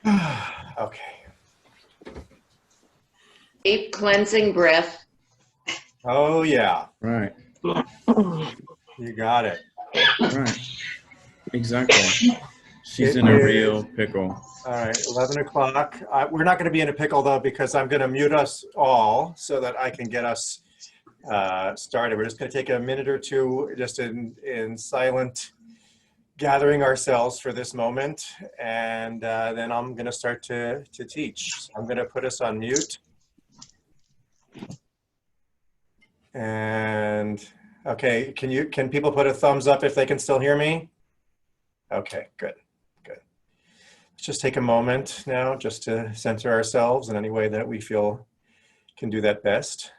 Okay. Deep cleansing breath. Oh, yeah. Right, You got it. right. Exactly. She's It in a is, real pickle. all right, 11 o'clock. We're not going to be in a pickle, though, because I'm going to mute us all so that I can get us started. We're just going to take a minute or two just in silent gathering ourselves for this moment. And then I'm going to start to teach. So I'm going to put us on mute. And okay, can people put a thumbs up if they can still hear me? Okay, good. Let's just take a moment now just to center ourselves in any way that we feel can do that best.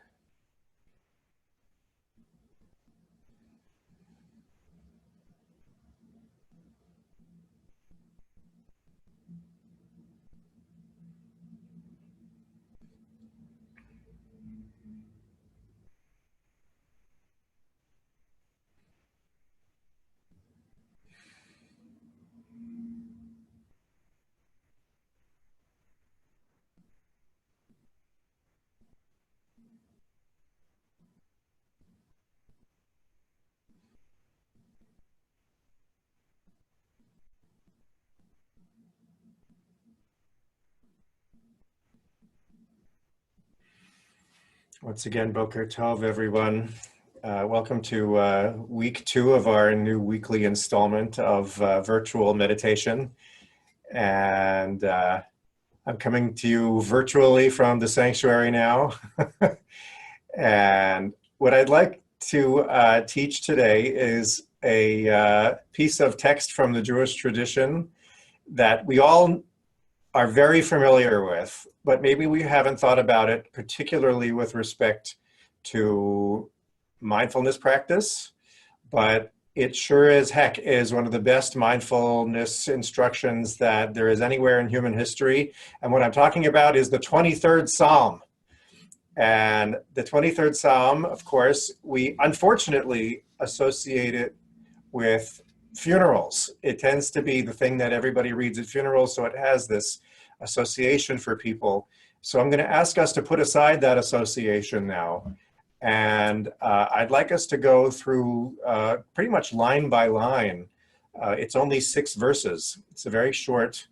Once again, Boker Tov, everyone. Welcome to week 2 of our new weekly installment of virtual meditation. And I'm coming to you virtually from the sanctuary now. And what I'd like to teach today is a piece of text from the Jewish tradition that we all are very familiar with, but maybe we haven't thought about it, particularly with respect to mindfulness practice. But it sure as heck is one of the best mindfulness instructions that there is anywhere in human history. And what I'm talking about is the 23rd Psalm. And the 23rd Psalm, of course, we unfortunately associate it with funerals. It tends to be the thing that everybody reads at funerals, so it has this association for people. So I'm going to ask us to put aside that association now. And I'd like us to go through pretty much line by line. It's only 6 verses. It's a very short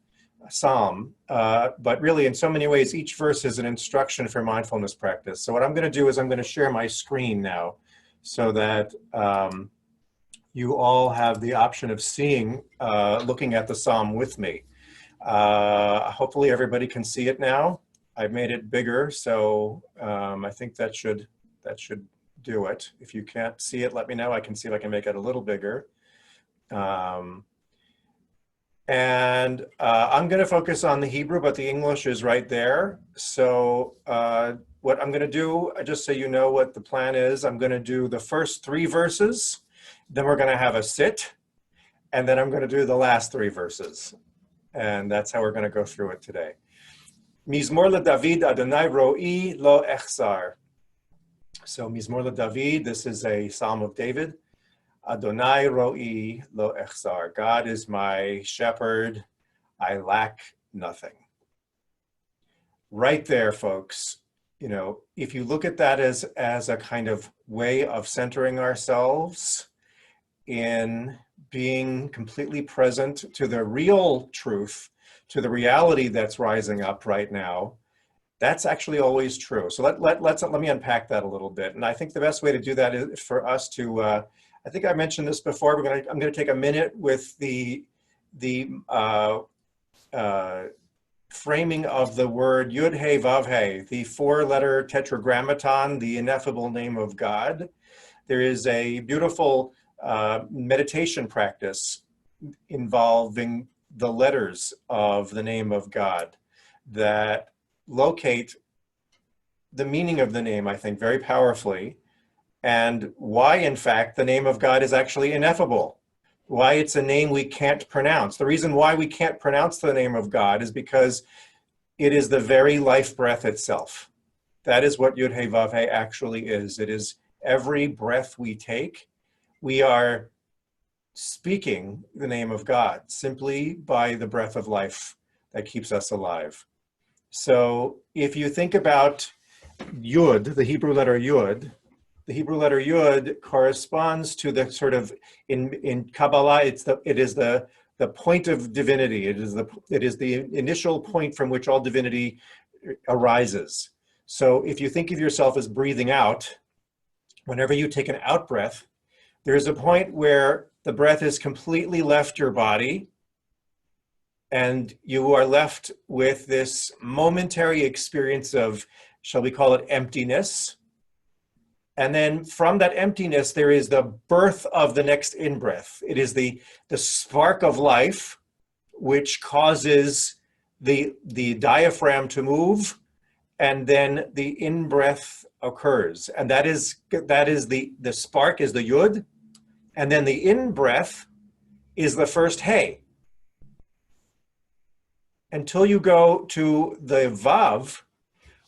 psalm, but really in so many ways, each verse is an instruction for mindfulness practice. So what I'm going to do is I'm going to share my screen now so that you all have the option of seeing, looking at the psalm with me. Hopefully everybody can see it now. I've made it bigger, so I think that should do it. If you can't see it, let me know. I can see if I can make it a little bigger. And I'm going to focus on the Hebrew, but the English is right there. So what I'm going to do, just so you know what the plan is, I'm going to do the first 3 verses, then we're going to have a sit, and then I'm going to do the last 3 verses. And that's how we're going to go through it today. Mizmor LeDavid Adonai Ro'i Lo Echzar. So Mizmor LeDavid, this is a Psalm of David. Adonai Ro'i Lo Echzar. God is my shepherd. I lack nothing. Right there, folks. You know, if you look at that as a kind of way of centering ourselves in being completely present to the real truth, to the reality that's rising up right now, that's actually always true. So let me unpack that a little bit. And I think the best way to do that is for us to, I think I mentioned this before, I'm gonna take a minute with the framing of the word Yud He Vav He, the 4-letter tetragrammaton, the ineffable name of God. There is a beautiful meditation practice involving the letters of the name of God that locate the meaning of the name, I think, very powerfully, and why, in fact, the name of God is actually ineffable, why it's a name we can't pronounce. The reason why we can't pronounce the name of God is because it is the very life breath itself. That is what Yud He Vav He actually is. It is every breath we take, we are speaking the name of God simply by the breath of life that keeps us alive. So if you think about Yud, the Hebrew letter Yud, the Hebrew letter Yud corresponds to the sort of, in Kabbalah, it is the point of divinity. It is the initial point from which all divinity arises. So if you think of yourself as breathing out, whenever you take an out breath, there's a point where the breath has completely left your body and you are left with this momentary experience of, shall we call it, emptiness. And then from that emptiness, there is the birth of the next in-breath. It is the spark of life, which causes the diaphragm to move, and then the in-breath occurs. And that is the spark is the Yud, and then the in-breath is the first Hey. Until you go to the Vav,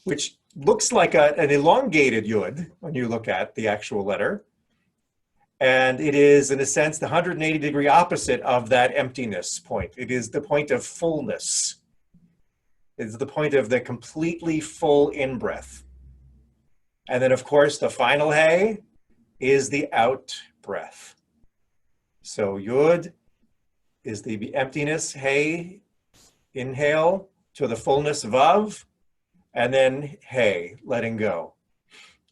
which looks like an elongated Yud when you look at the actual letter. And it is, in a sense, the 180-degree opposite of that emptiness point. It is the point of fullness. It's the point of the completely full in-breath. And then, of course, the final Hey is the out-breath. So Yud is the emptiness, Hey, inhale to the fullness, Vav, and then Hey, letting go.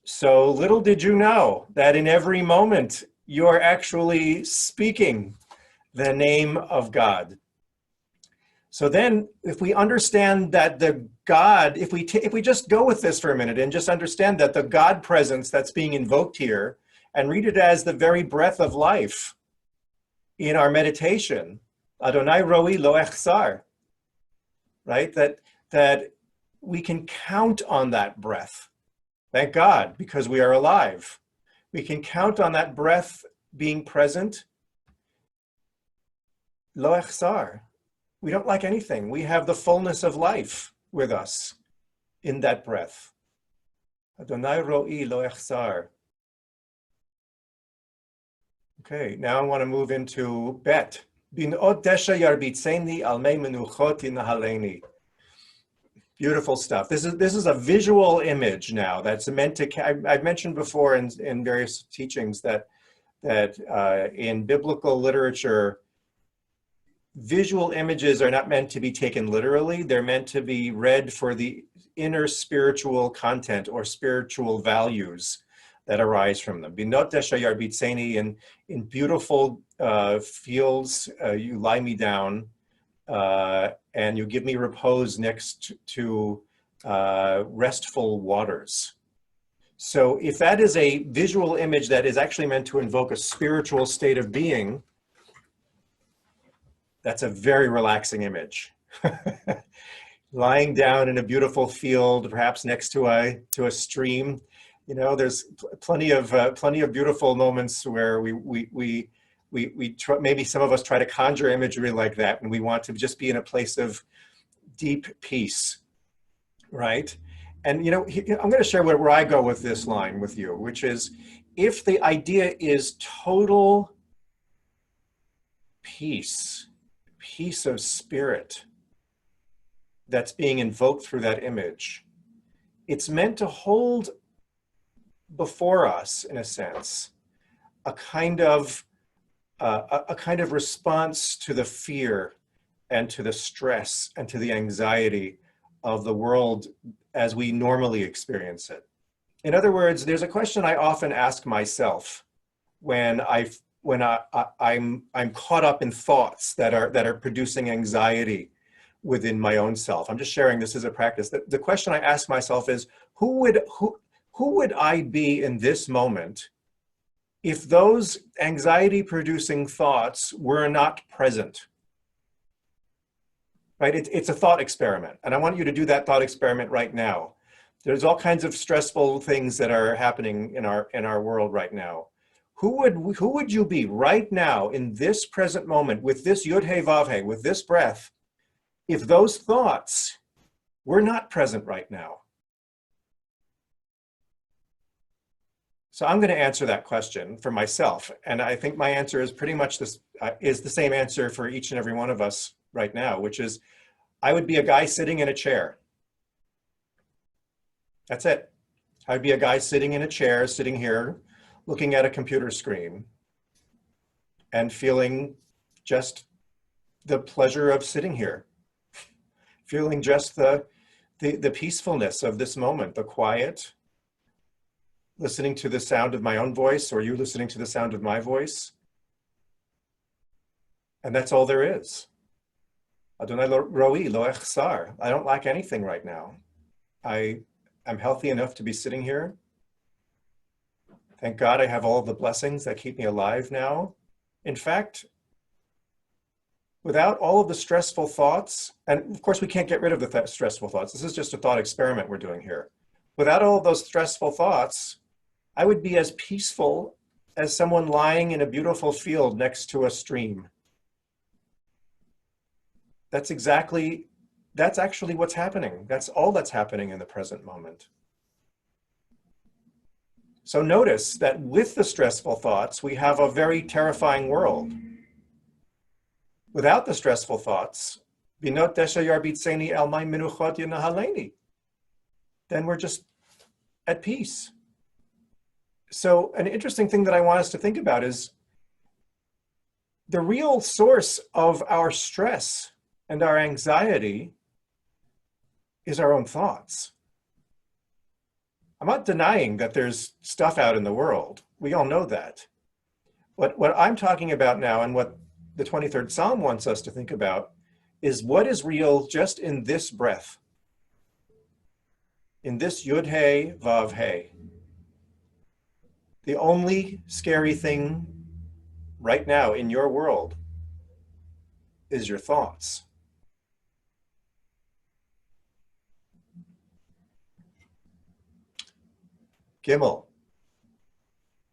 So little did you know that in every moment you are actually speaking the name of God. So then if we understand that the God, if we just go with this for a minute and just understand that the God presence that's being invoked here and read it as the very breath of life in our meditation, Adonai Roi Lo Echsar, right? That we can count on that breath. Thank God, because we are alive. We can count on that breath being present. Lo echsar. We don't lack anything. We have the fullness of life with us in that breath. Adonai Roi Lo Echsar. Okay, now I want to move into Bet. Binot desha yarbitzeni almei menuchot inahaleni. Beautiful stuff. This is a visual image now that's meant to, I've mentioned before in various teachings that in biblical literature, visual images are not meant to be taken literally. They're meant to be read for the inner spiritual content or spiritual values that arise from them. Binot desha yarbitzeni, in beautiful fields, you lie me down, and you give me repose next to restful waters. So if that is a visual image that is actually meant to invoke a spiritual state of being, that's a very relaxing image. Lying down in a beautiful field, perhaps next to a stream. You know, there's plenty of beautiful moments where we try, maybe some of us try to conjure imagery like that, and we want to just be in a place of deep peace, right? And you know, I'm going to share where I go with this line with you, which is, if the idea is total peace of spirit that's being invoked through that image, it's meant to hold before us, in a sense, a kind of response to the fear and to the stress and to the anxiety of the world as we normally experience it. In other words, there's a question I often ask myself when I'm caught up in thoughts that are producing anxiety within my own self. I'm just sharing this as a practice. The question I ask myself is, who would I be in this moment if those anxiety-producing thoughts were not present? Right? It's a thought experiment, and I want you to do that thought experiment right now. There's all kinds of stressful things that are happening in our world right now. Who would you be right now in this present moment with this Yud He Vav He, with this breath, if those thoughts were not present right now? So I'm going to answer that question for myself, and I think my answer is pretty much this, is the same answer for each and every one of us right now, which is, I would be a guy sitting in a chair. That's it. I'd be a guy sitting in a chair, sitting here, looking at a computer screen and feeling just the pleasure of sitting here, feeling just the peacefulness of this moment, the quiet, listening to the sound of my own voice or you listening to the sound of my voice. And that's all there is. Adonai roi lo echsar. I don't lack anything right now. I'm healthy enough to be sitting here. Thank God I have all of the blessings that keep me alive now. In fact, without all of the stressful thoughts, and of course we can't get rid of the stressful thoughts. This is just a thought experiment we're doing here. Without all of those stressful thoughts, I would be as peaceful as someone lying in a beautiful field next to a stream. That's actually what's happening. That's all that's happening in the present moment. So notice that with the stressful thoughts, we have a very terrifying world. Without the stressful thoughts, then we're just at peace. So an interesting thing that I want us to think about is the real source of our stress and our anxiety is our own thoughts. I'm not denying that there's stuff out in the world. We all know that. What I'm talking about now and what the 23rd Psalm wants us to think about is what is real just in this breath, in this Yud Hey Vav Hey. The only scary thing right now in your world is your thoughts. Gimel.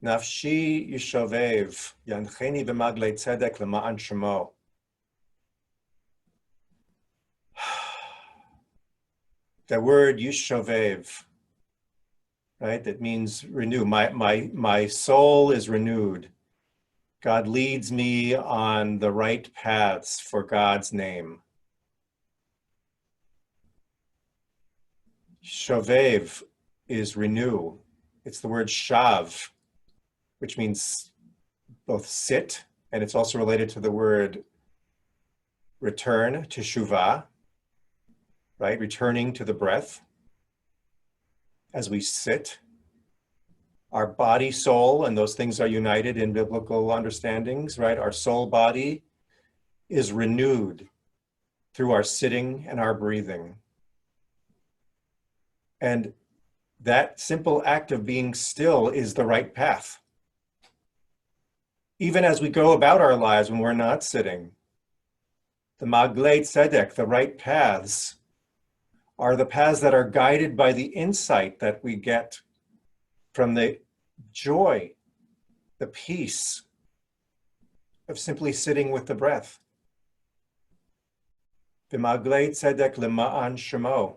Nafshi yishovev, yancheni b'maglei tzedek l'ma'an shemo. The word yishovev, right? That means renew. My soul is renewed. God leads me on the right paths for God's name. Shovev is renew. It's the word shav, which means both sit, and it's also related to the word return, teshuvah, right? Returning to the breath as we sit. Our body, soul, and those things are united in biblical understandings, right? Our soul body is renewed through our sitting and our breathing. And that simple act of being still is the right path. Even as we go about our lives when we're not sitting, the Maglei Tzedek, the right paths, are the paths that are guided by the insight that we get from the joy, the peace of simply sitting with the breath. V'maglei tzedek lema'an shemo.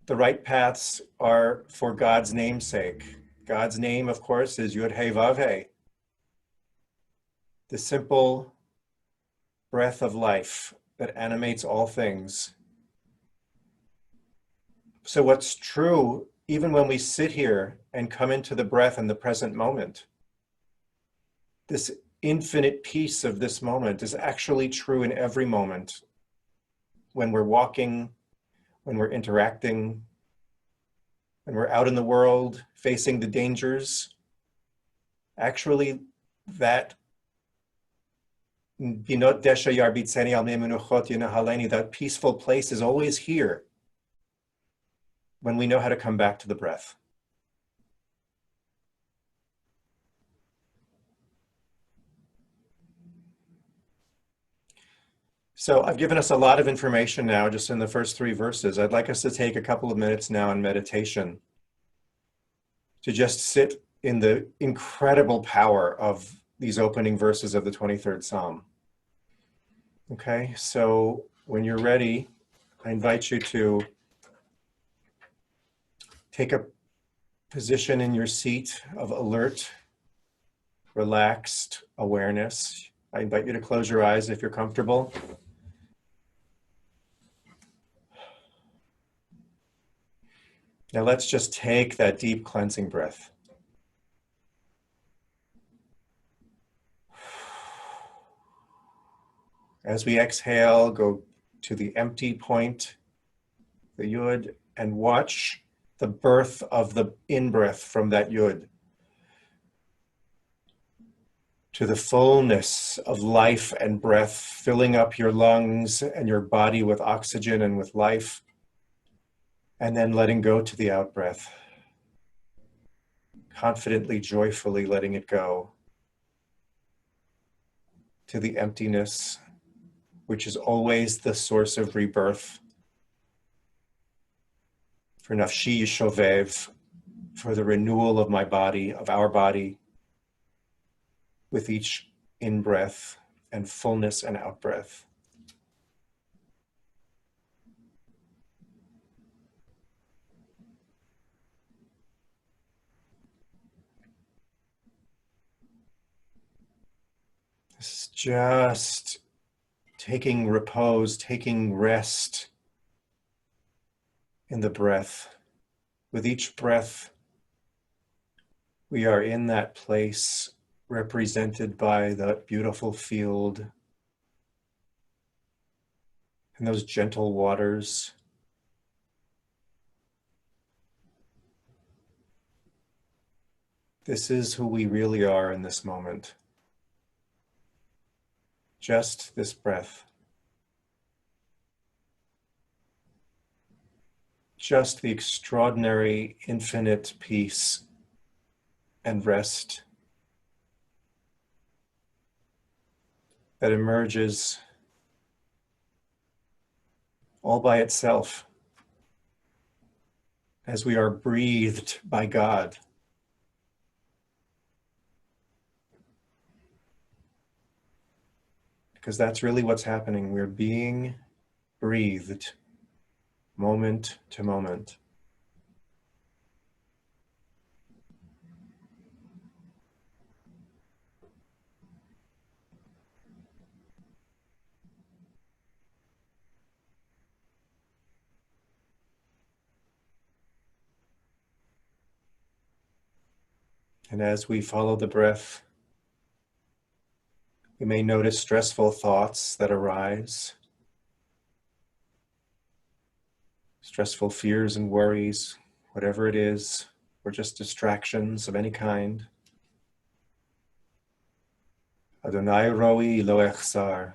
The right paths are for God's name's sake. God's name, of course, is Yud Hey Vav Hey. The simple breath of life that animates all things. So what's true, even when we sit here and come into the breath in the present moment, this infinite peace of this moment is actually true in every moment. When we're walking, when we're interacting, when we're out in the world facing the dangers, actually that that peaceful place is always here when we know how to come back to the breath. So I've given us a lot of information now just in the first 3 verses. I'd like us to take a couple of minutes now in meditation to just sit in the incredible power of these opening verses of the 23rd Psalm. Okay, so when you're ready, I invite you to take a position in your seat of alert, relaxed awareness. I invite you to close your eyes if you're comfortable. Now let's just take that deep cleansing breath. As we exhale, go to the empty point, the yud, and watch the birth of the in-breath from that yud to the fullness of life and breath, filling up your lungs and your body with oxygen and with life, and then letting go to the out-breath, confidently, joyfully letting it go to the emptiness, which is always the source of rebirth. For nafshi yishovev, for the renewal of my body, of our body, with each in-breath and fullness and out-breath. This is just taking repose, taking rest in the breath. With each breath, we are in that place represented by that beautiful field and those gentle waters. This is who we really are in this moment. Just this breath. Just the extraordinary, infinite peace and rest that emerges all by itself as we are breathed by God. Because that's really what's happening. We're being breathed moment to moment. And as we follow the breath, we may notice stressful thoughts that arise, stressful fears and worries, whatever it is, or just distractions of any kind. Adonai roi lo echsar.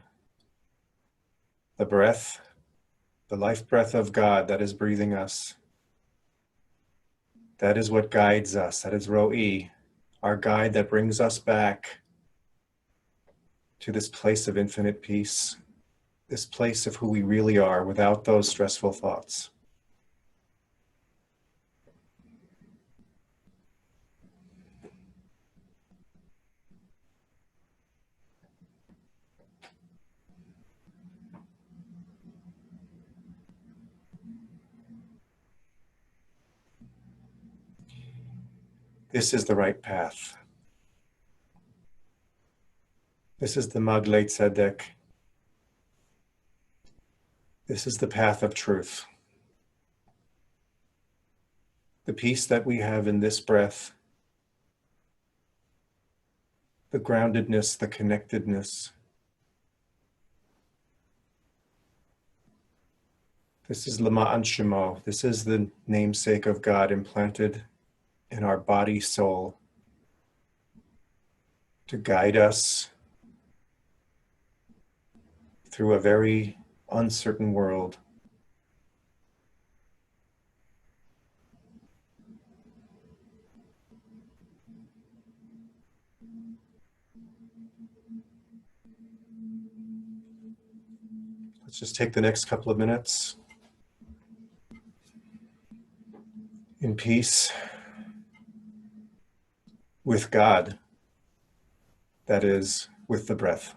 The breath, the life breath of God that is breathing us. That is what guides us. That is roi, our guide that brings us back to this place of infinite peace, this place of who we really are without those stressful thoughts. This is the right path. This is the Maglei Tzedek. This is the path of truth. The peace that we have in this breath, the groundedness, the connectedness. This is Lama'an Shemo. This is the namesake of God implanted in our body, soul, to guide us through a very uncertain world. Let's just take the next couple of minutes in peace with God, that is, with the breath.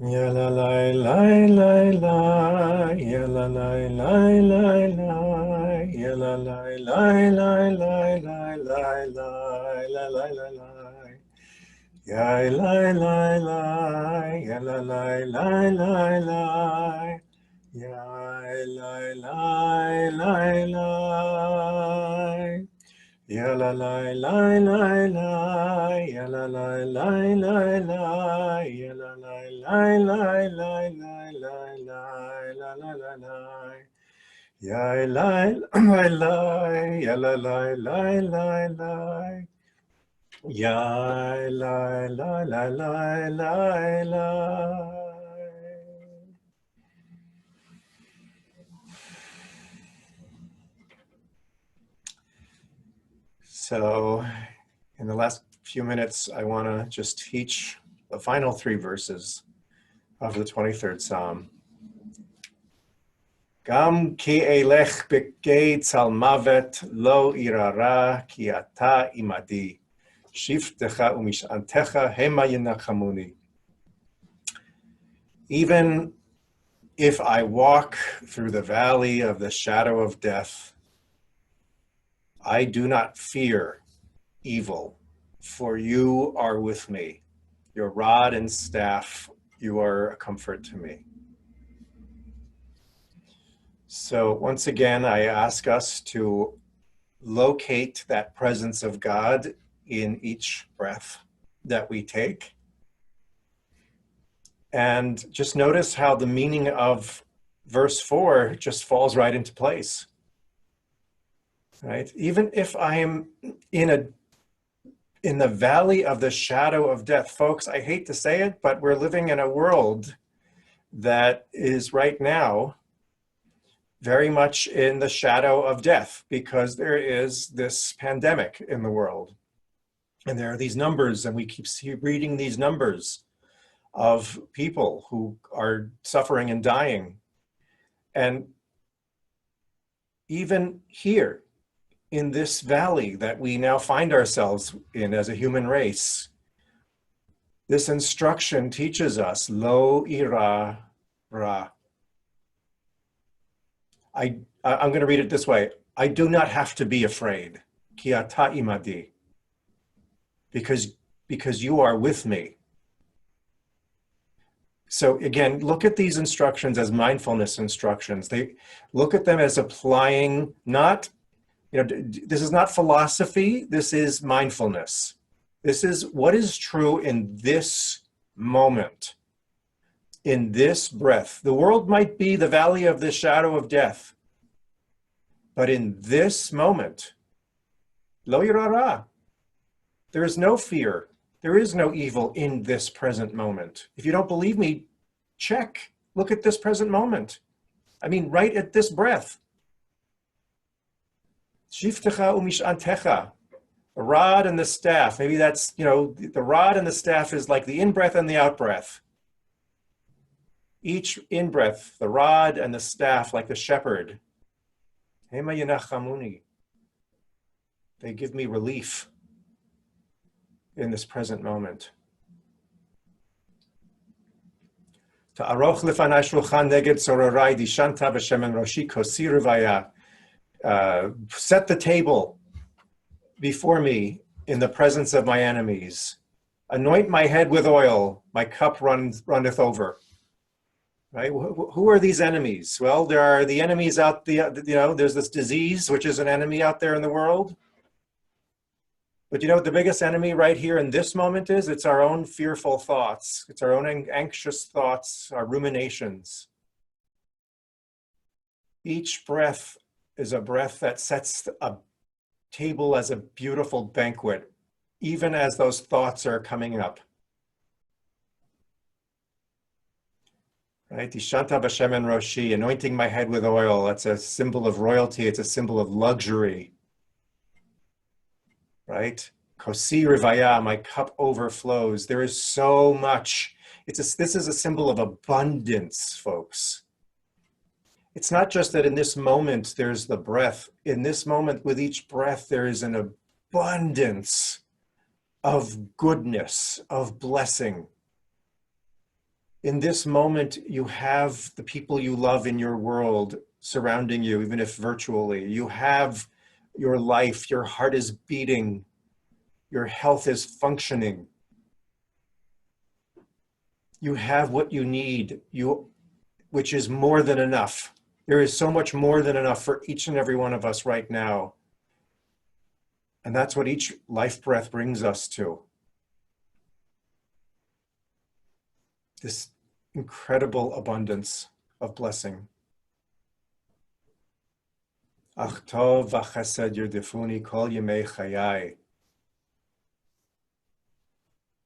Ya la la la la la, ya la la la la la, ya la la la la la la la la la la la. Ya la la la, ya la la la la la, ya la la la la. Ya la la la la la, ya la la la la la, ya la la la la la la la la la la la. Ya la la la, ya la la la la la. Ya la la la la la la. So, in the last few minutes, I want to just teach the final three verses of the 23rd Psalm. Gam ki elech bekei tzal mavet lo irara ki ata imadi. Shiftecha umishantecha hema yenachamuni. Even if I walk through the valley of the shadow of death, I do not fear evil, for you are with me. Your rod and staff, you are a comfort to me. So once again, I ask us to locate that presence of God in each breath that we take. And just notice how the meaning of verse 4 just falls right into place. Right? Even if I am in the valley of the shadow of death, folks, I hate to say it, but we're living in a world that is right now very much in the shadow of death because there is this pandemic in the world. And there are these numbers, and we keep reading these numbers of people who are suffering and dying. And even here, in this valley that we now find ourselves in as a human race, this instruction teaches us, lo ira ra. I'm going to read it this way. I do not have to be afraid, ki ata imadi, because because you are with me. So again, look at these instructions as mindfulness instructions. They look at them as applying, not, this is not philosophy, this is mindfulness. This is what is true in this moment, in this breath. The world might be the valley of the shadow of death, but in this moment, lo yirara, there is no fear. There is no evil in this present moment. If you don't believe me, check. Look at this present moment. I mean, right at this breath. Shiftecha umishantecha. The rod and the staff. Maybe that's, the rod and the staff is like the in-breath and the out-breath. Each in-breath, the rod and the staff, like the shepherd. Hema yanachamuni. They give me relief in this present moment. Ta'aroch lefanai shulchan neged sororai dishanta b'shemen roshi kosi revaya. Set the table before me in the presence of my enemies. Anoint my head with oil, my cup runneth over. Right? Who are these enemies? Well, there are the enemies out there's this disease, which is an enemy out there in the world. But you know what the biggest enemy right here in this moment is? It's our own fearful thoughts. It's our own anxious thoughts, our ruminations. Each breath is a breath that sets a table as a beautiful banquet, even as those thoughts are coming up. Right? Dishanta b'shemen roshi, anointing my head with oil. That's a symbol of royalty. It's a symbol of luxury. Right? Kosi rivaya, my cup overflows. There is so much. This is a symbol of abundance, folks. It's not just that in this moment there's the breath. In this moment, with each breath, there is an abundance of goodness, of blessing. In this moment, you have the people you love in your world surrounding you, even if virtually. You have your life, your heart is beating, your health is functioning. You have what you need, which is more than enough. There is so much more than enough for each and every one of us right now. And that's what each life breath brings us to. This incredible abundance of blessing. Ach tov v'chesed yerdefuni kol yemei chayai.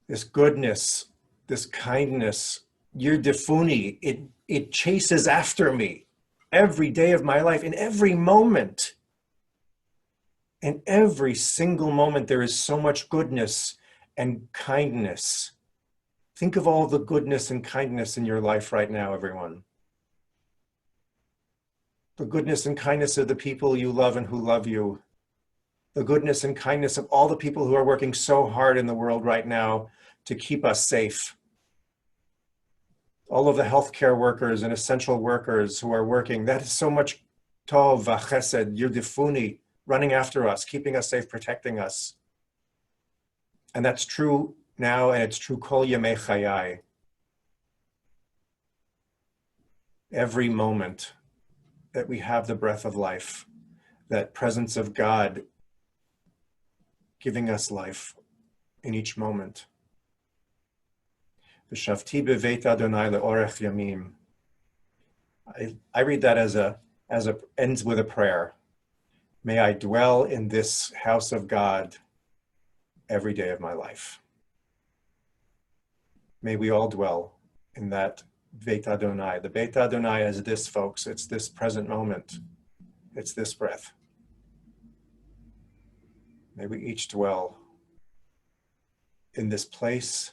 This goodness, this kindness, yerdefuni, it chases after me every day of my life, in every moment. In every single moment, there is so much goodness and kindness. Think of all the goodness and kindness in your life right now, everyone. The goodness and kindness of the people you love and who love you. The goodness and kindness of all the people who are working so hard in the world right now to keep us safe. All of the healthcare workers and essential workers who are working, that is so much tov v'chesed, yerdefuni, running after us, keeping us safe, protecting us. And that's true now, and it's true kol yemei chayai. Every moment that we have the breath of life, that presence of God giving us life in each moment. V'shavti beveit Adonai le'orech yamim. I read that as ends with a prayer. May I dwell in this house of God every day of my life. May we all dwell in that Beit Adonai. The Beit Adonai is this, folks. It's this present moment. It's this breath. May we each dwell in this place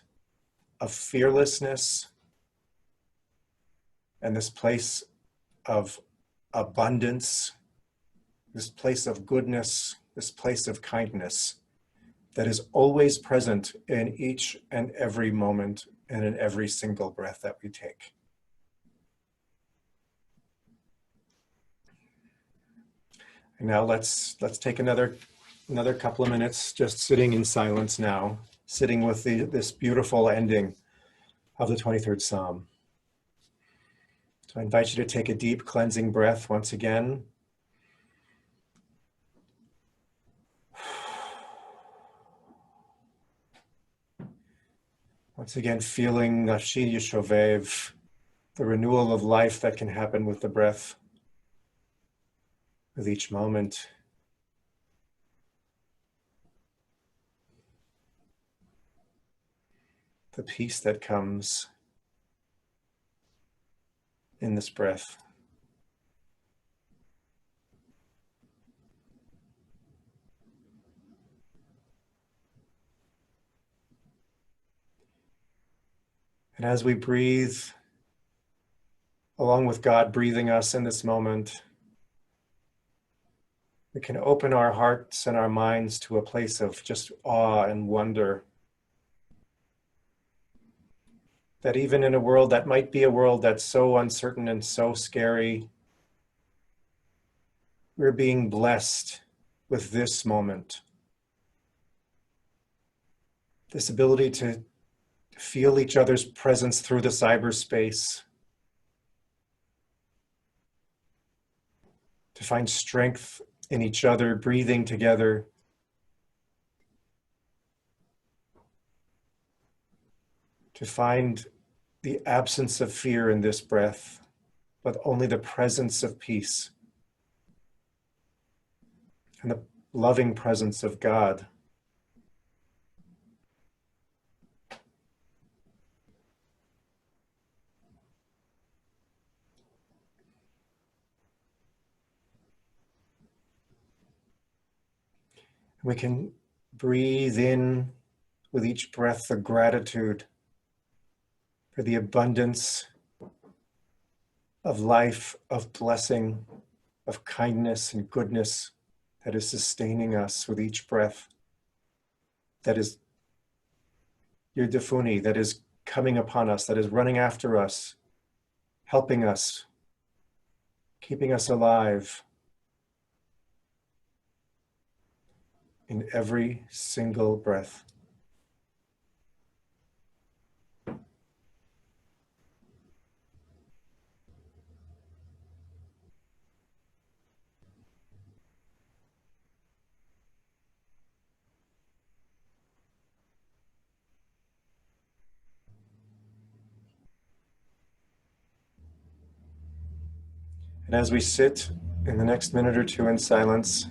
of fearlessness and this place of abundance, this place of goodness, this place of kindness that is always present in each and every moment and in every single breath that we take. And now let's take another couple of minutes just sitting in silence now. sitting with this beautiful ending of the 23rd Psalm. So I invite you to take a deep cleansing breath once again. Once again, feeling Nafshi Yishovev, the renewal of life that can happen with the breath, with each moment. The peace that comes in this breath. And as we breathe, along with God breathing us in this moment, we can open our hearts and our minds to a place of just awe and wonder. That even in a world that might be a world that's so uncertain and so scary, we're being blessed with this moment. This ability to feel each other's presence through the cyberspace, to find strength in each other, breathing together, to find the absence of fear in this breath, but only the presence of peace and the loving presence of God. We can breathe in with each breath the gratitude for the abundance of life, of blessing, of kindness and goodness that is sustaining us with each breath, that is Yerdefuni, that is coming upon us, that is running after us, helping us, keeping us alive in every single breath. And as we sit in the next minute or two in silence,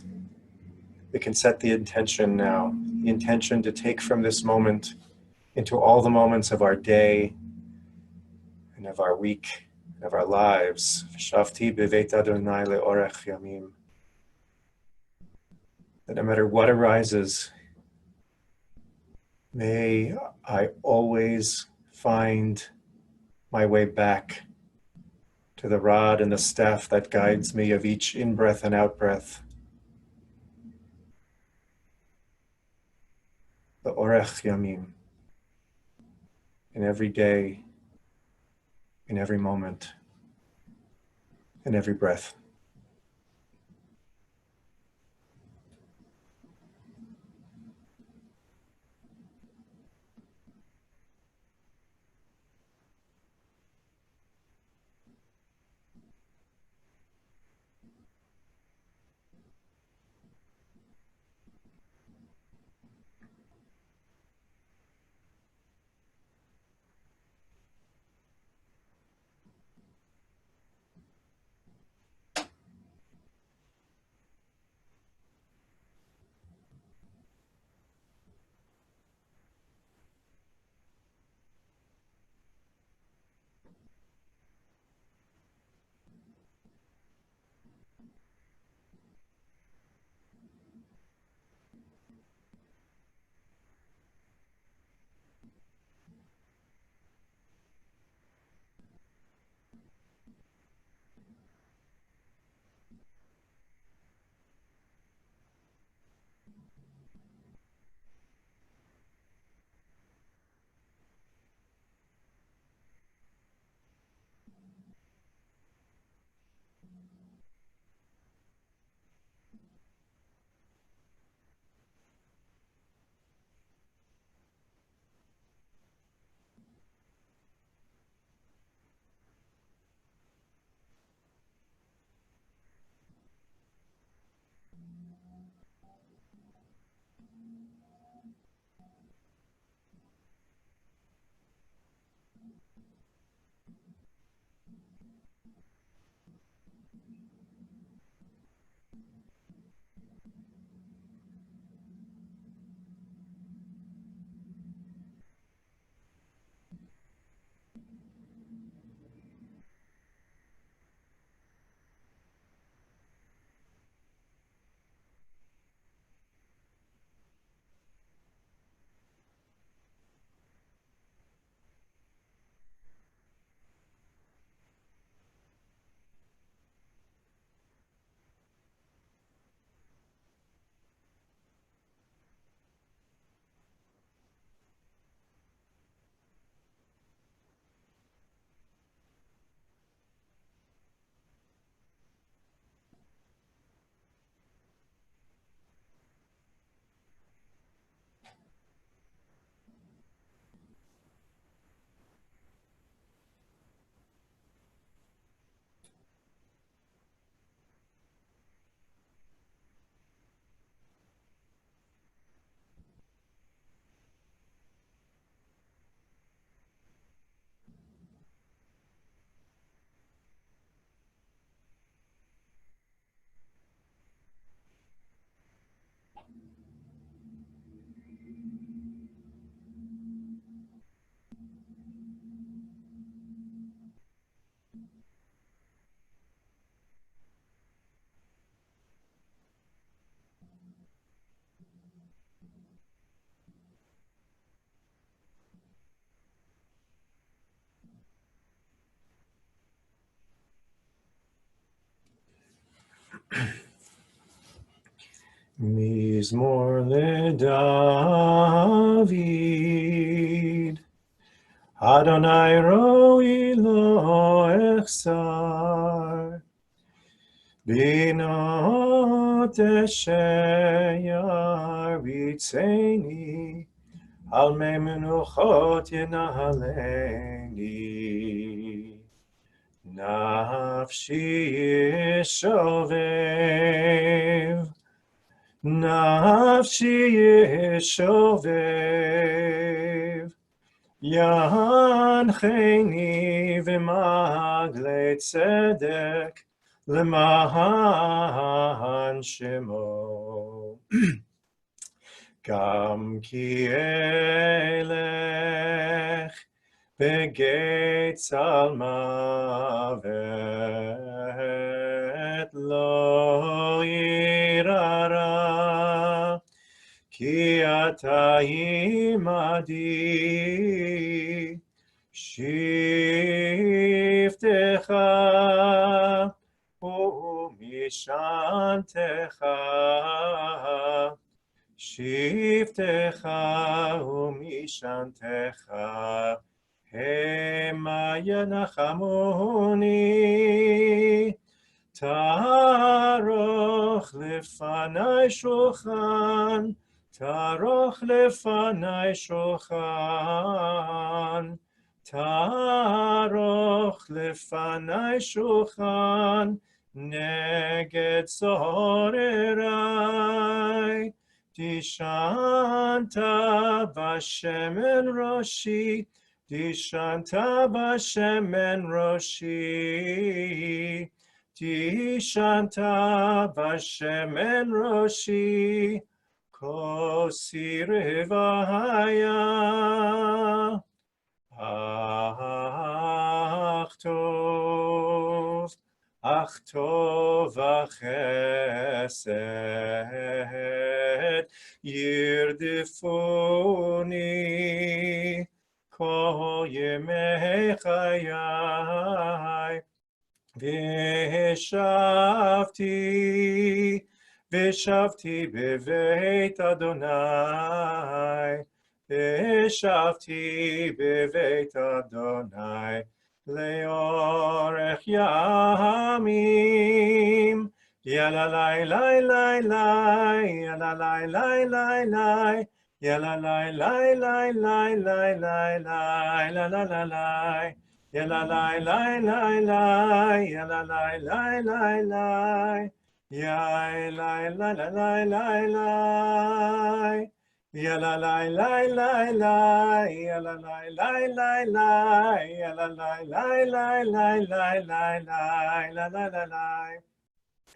we can set the intention now, the intention to take from this moment into all the moments of our day and of our week, and of our lives. Shavti b'veit Adonai le'orech yamim. That no matter what arises, may I always find my way back to the rod and the staff that guides me of each in-breath and out-breath. The Orech Yamim, in every day, in every moment, in every breath. Mizmor LeDavid, Adonai roi lo echsar, binot yaritzeni, al mei menuchot yenahaleni. Nafshi yishovev, Nafshi yeshovev, Yancheni v'magle tzedek, L'mahan shemo. Gam ki elech, Begeit Salmavet lo irara, Ki ata imadi, Shiftecha umishantecha, Shiftecha umishantecha, Hema yanachamoni, Taroch lefanai shulchan, Taroch lefanai shulchan, Taroch lefanai shulchan, Neged zorerai, Dishanta b'shemen roshi, Dishanta b'shemen roshi, Dishanta b'shemen roshi, Kosi revaya, Ach tov v'chesed, Yirdifuni, Kol yemei chayai, V'shavti beveit Adonai, V'shavti beveit Adonai, Leorech yamim, Yalalai lai lai lai, Yalalai lai lai lai, Yalalai lai lai lai lai lai lai, la la la lai. Yala lai lai lai lai, yala lai lai lai lai, yai lai lai lai lai lai lai, Ya la la la la la, ya la la la la la, ya la la la la la la la la la la la.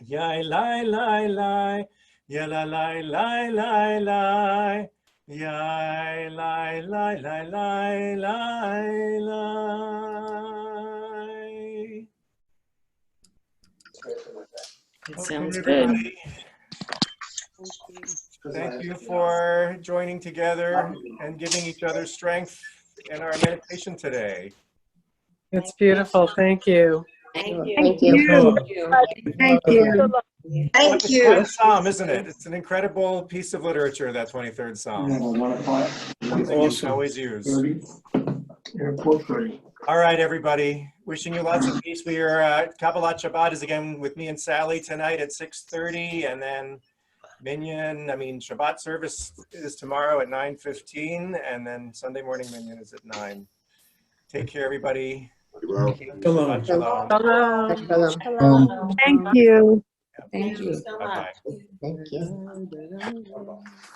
Ya la la la, ya la la la la la, ya la la la la la la. It sounds Okay, good. everybody. Thank you for joining together and giving each other strength in our meditation today. It's beautiful. Thank you. Thank Thank you. Thank you. Thank It's quite a psalm, isn't it? It's an incredible piece of literature, that 23rd Psalm. Something you can always use. All right, everybody. Wishing you lots of peace. We are Kabbalat Shabbat is again with me and Sally tonight at 6:30, and then Shabbat service is tomorrow at 9:15, and then Sunday morning Minyan is at 9. Take care, everybody. Shalom. Shalom. Shalom. Thank you. you. Bye-bye. Thank you.